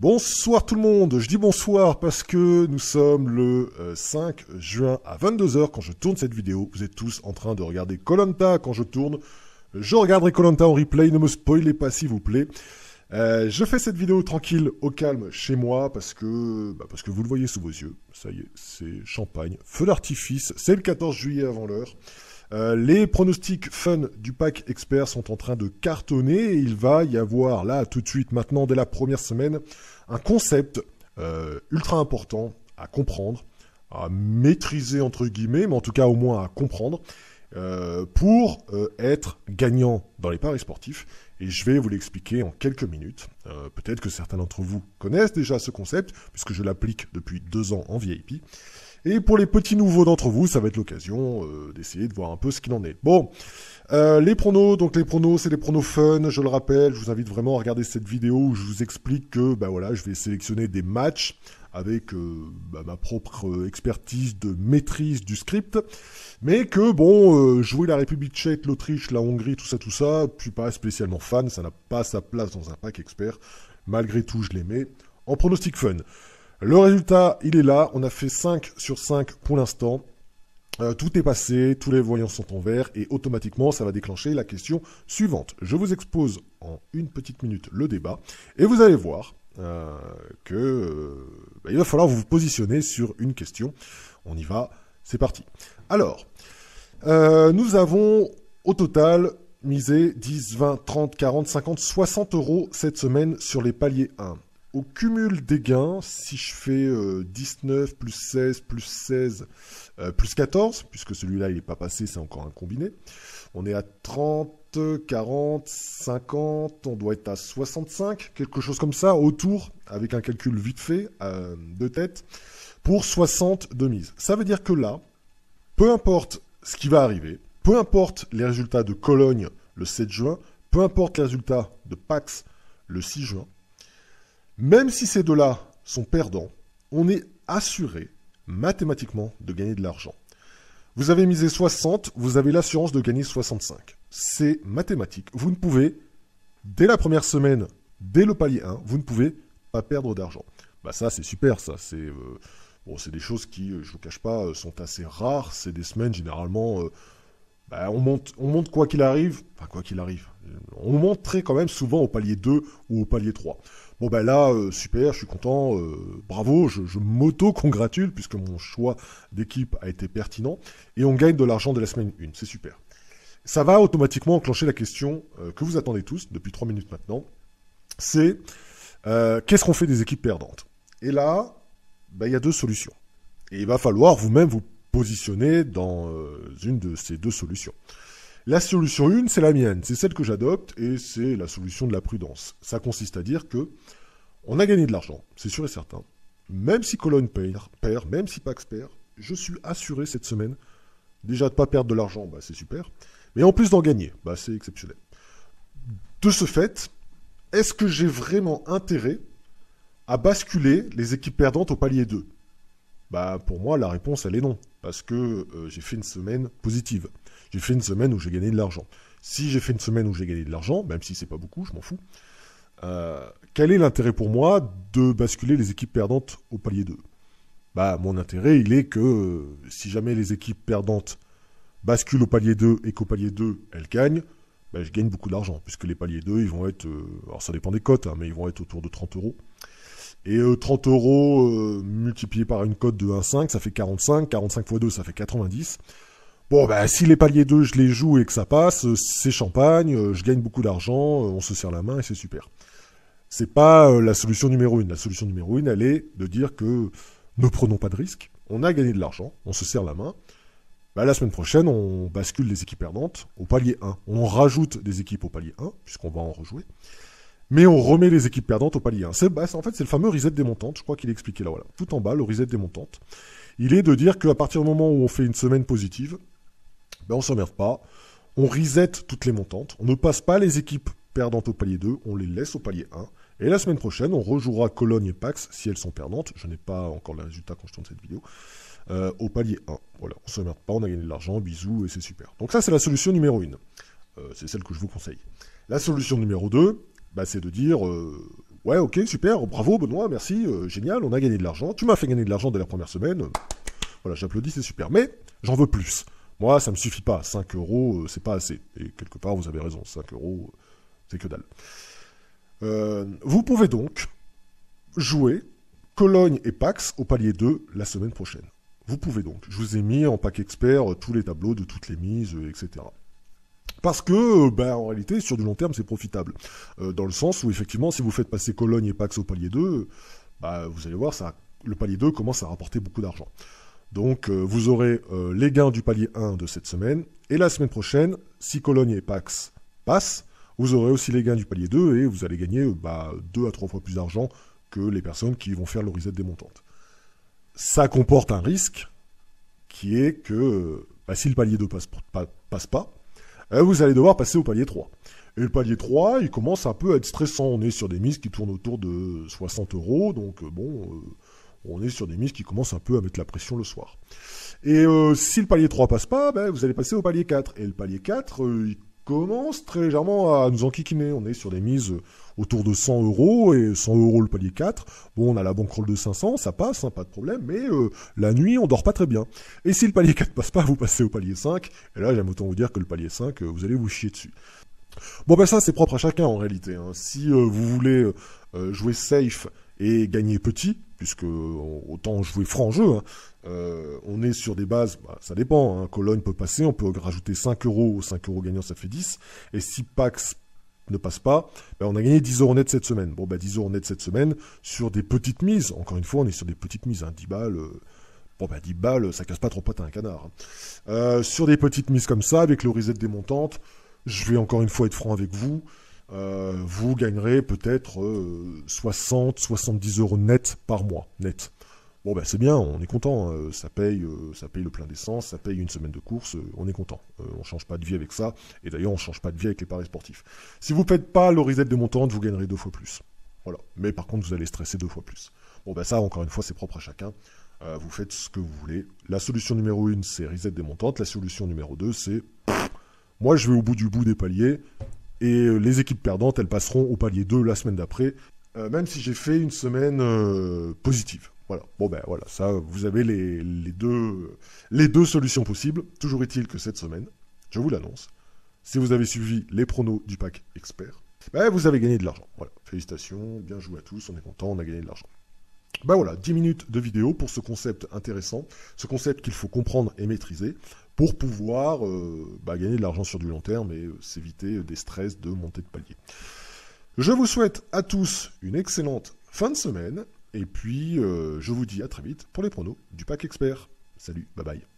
Bonsoir tout le monde, je dis bonsoir parce que nous sommes le 5 juin à 22 h quand je tourne cette vidéo. Vous êtes tous en train de regarder Koh Lanta quand je tourne. Je regarderai Koh Lanta en replay, ne me spoilez pas s'il vous plaît. Je fais cette vidéo tranquille, au calme, chez moi, parce que vous le voyez sous vos yeux. Ça y est, c'est champagne, feu d'artifice, c'est le 14 juillet avant l'heure. Les pronostics fun du pack expert sont en train de cartonner et il va y avoir là tout de suite maintenant dès la première semaine un concept ultra important à comprendre, à maîtriser entre guillemets, mais en tout cas au moins à comprendre pour être gagnant dans les paris sportifs. Et je vais vous l'expliquer en quelques minutes. Peut-être que certains d'entre vous connaissent déjà ce concept puisque je l'applique depuis 2 ans en VIP. Et pour les petits nouveaux d'entre vous, ça va être l'occasion d'essayer de voir un peu ce qu'il en est. Bon, les pronos, c'est des pronos fun, je le rappelle. Je vous invite vraiment à regarder cette vidéo où je vous explique que je vais sélectionner des matchs avec ma propre expertise de maîtrise du script. Mais que jouer la République tchèque, l'Autriche, la Hongrie, tout ça, je suis pas spécialement fan, ça n'a pas sa place dans un pack expert. Malgré tout, je les mets en pronostic fun. Le résultat, il est là. On a fait 5 sur 5 pour l'instant. Tout est passé, tous les voyants sont en vert et automatiquement, ça va déclencher la question suivante. Je vous expose en une petite minute le débat et vous allez voir il va falloir vous positionner sur une question. On y va, c'est parti. Alors, nous avons au total misé 10, 20, 30, 40, 50, 60 € cette semaine sur les paliers 1. Au cumul des gains, si je fais 19, plus 16, plus 16, plus 14, puisque celui-là il n'est pas passé, c'est encore un combiné, on est à 30, 40, 50, on doit être à 65, quelque chose comme ça, autour, avec un calcul vite fait, de tête, pour 60 de mise. Ça veut dire que là, peu importe ce qui va arriver, peu importe les résultats de Cologne le 7 juin, peu importe les résultats de Pax le 6 juin, même si ces deux-là sont perdants, on est assuré mathématiquement de gagner de l'argent. Vous avez misé 60, vous avez l'assurance de gagner 65. C'est mathématique. Vous ne pouvez, dès la première semaine, dès le palier 1, vous ne pouvez pas perdre d'argent. Ça, c'est super, ça. C'est des choses qui, je ne vous cache pas, sont assez rares. C'est des semaines, généralement, on monte quoi qu'il arrive. Enfin, quoi qu'il arrive. On monte quand même souvent au palier 2 ou au palier 3. Super, je suis content, bravo, je m'auto-congratule puisque mon choix d'équipe a été pertinent et on gagne de l'argent de la semaine 1, c'est super. Ça va automatiquement enclencher la question que vous attendez tous depuis 3 minutes maintenant, c'est qu'est-ce qu'on fait des équipes perdantes? Et là, il y a 2 solutions. Et il va falloir vous-même vous positionner dans une de ces 2 solutions. La solution 1, c'est la mienne, c'est celle que j'adopte et c'est la solution de la prudence. Ça consiste à dire que on a gagné de l'argent, c'est sûr et certain. Même si Cologne perd, même si Pax perd, je suis assuré cette semaine déjà de ne pas perdre de l'argent, c'est super. Mais en plus d'en gagner, c'est exceptionnel. De ce fait, est-ce que j'ai vraiment intérêt à basculer les équipes perdantes au palier 2 ? Pour moi, la réponse, elle est non. Parce que j'ai fait une semaine positive. J'ai fait une semaine où j'ai gagné de l'argent. Si j'ai fait une semaine où j'ai gagné de l'argent, même si c'est pas beaucoup, je m'en fous, quel est l'intérêt pour moi de basculer les équipes perdantes au palier 2 ? Mon intérêt, il est que si jamais les équipes perdantes basculent au palier 2 et qu'au palier 2, elles gagnent, je gagne beaucoup d'argent. Puisque les paliers 2, ils vont être... alors ça dépend des cotes, mais ils vont être autour de 30 €. Et 30 € multiplié par une cote de 1,5, ça fait 45. 45 x 2, ça fait 90. Si les paliers 2, je les joue et que ça passe, c'est champagne, je gagne beaucoup d'argent, on se serre la main et c'est super. C'est pas la solution numéro 1. La solution numéro 1, elle est de dire que ne prenons pas de risques, on a gagné de l'argent, on se serre la main. La semaine prochaine, on bascule les équipes perdantes au palier 1. On rajoute des équipes au palier 1, puisqu'on va en rejouer. Mais on remet les équipes perdantes au palier 1. En fait, c'est le fameux reset des montantes. Je crois qu'il est expliqué là, voilà. Tout en bas, le reset des montantes. Il est de dire qu'à partir du moment où on fait une semaine positive, on ne s'emmerde pas. On reset toutes les montantes. On ne passe pas les équipes perdantes au palier 2. On les laisse au palier 1. Et la semaine prochaine, on rejouera Cologne et Pax si elles sont perdantes. Je n'ai pas encore le résultat quand je tourne cette vidéo. Au palier 1. Voilà, on ne s'emmerde pas, on a gagné de l'argent, bisous, et c'est super. Donc ça, c'est la solution numéro 1. C'est celle que je vous conseille. La solution numéro 2, c'est de dire, Ouais, ok, super, bravo Benoît, merci, génial, on a gagné de l'argent. Tu m'as fait gagner de l'argent dès la première semaine. Voilà, j'applaudis, c'est super. Mais j'en veux plus. Moi, ça me suffit pas. 5 euros, c'est pas assez. Et quelque part, vous avez raison, 5 euros, c'est que dalle. Vous pouvez donc jouer Cologne et Pax au palier 2 la semaine prochaine. Vous pouvez donc. Je vous ai mis en pack expert tous les tableaux de toutes les mises, etc. Parce que, en réalité, sur du long terme, c'est profitable. Dans le sens où, effectivement, si vous faites passer Cologne et Pax au palier 2, vous allez voir, le palier 2 commence à rapporter beaucoup d'argent. Donc, vous aurez les gains du palier 1 de cette semaine, et la semaine prochaine, si Cologne et Pax passent, vous aurez aussi les gains du palier 2, et vous allez gagner 2 à 3 fois plus d'argent que les personnes qui vont faire le reset démontante. Ça comporte un risque, qui est que si le palier 2 passe pas, vous allez devoir passer au palier 3. Et le palier 3, il commence un peu à être stressant. On est sur des mises qui tournent autour de 60 euros, donc on est sur des mises qui commencent un peu à mettre la pression le soir. Et si le palier 3 passe pas, vous allez passer au palier 4. Et le palier 4, il commence très légèrement à nous enquiquiner. On est sur des mises autour de 100 euros, et 100 euros le palier 4. Bon, on a la bankroll de 500, ça passe, pas de problème, mais la nuit, on dort pas très bien. Et si le palier 4 passe pas, vous passez au palier 5, et là, j'aime autant vous dire que le palier 5, vous allez vous chier dessus. Bon, ça, c'est propre à chacun, en réalité. Hein. Si vous voulez jouer safe et gagner petit, puisque autant jouer franc jeu, on est sur des bases, ça dépend, hein. Cologne peut passer, on peut rajouter 5 euros, 5 euros gagnants, ça fait 10, et si Pax ne passe pas, on a gagné 10 euros net cette semaine. Bon, 10 euros net cette semaine sur des petites mises. Encore une fois, on est sur des petites mises, 10 balles. 10 balles, ça casse pas trop pattes à un canard. Sur des petites mises comme ça, avec le reset démontante, je vais encore une fois être franc avec vous. Vous gagnerez peut-être 60, 70 euros net par mois, net. Bon, c'est bien, on est content, hein. Ça paye le plein d'essence, ça paye une semaine de course, on est content. On change pas de vie avec ça, et d'ailleurs on change pas de vie avec les paris sportifs. Si vous faites pas le reset démontante, vous gagnerez 2 fois plus. Voilà. Mais par contre, vous allez stresser 2 fois plus. Bon, ça, encore une fois, c'est propre à chacun. Vous faites ce que vous voulez. La solution numéro 1, c'est reset démontante. La solution numéro 2, c'est... Moi, je vais au bout du bout des paliers, et les équipes perdantes, elles passeront au palier 2 la semaine d'après, même si j'ai fait une semaine positive. Voilà. Bon, voilà, ça, vous avez les deux solutions possibles. Toujours est-il que cette semaine, je vous l'annonce, si vous avez suivi les pronos du pack expert, vous avez gagné de l'argent. Voilà. Félicitations, bien joué à tous, on est content, on a gagné de l'argent. Voilà, 10 minutes de vidéo pour ce concept intéressant, ce concept qu'il faut comprendre et maîtriser pour pouvoir gagner de l'argent sur du long terme et s'éviter des stress de montée de palier. Je vous souhaite à tous une excellente fin de semaine, et puis je vous dis à très vite pour les pronos du pack expert. Salut, bye bye.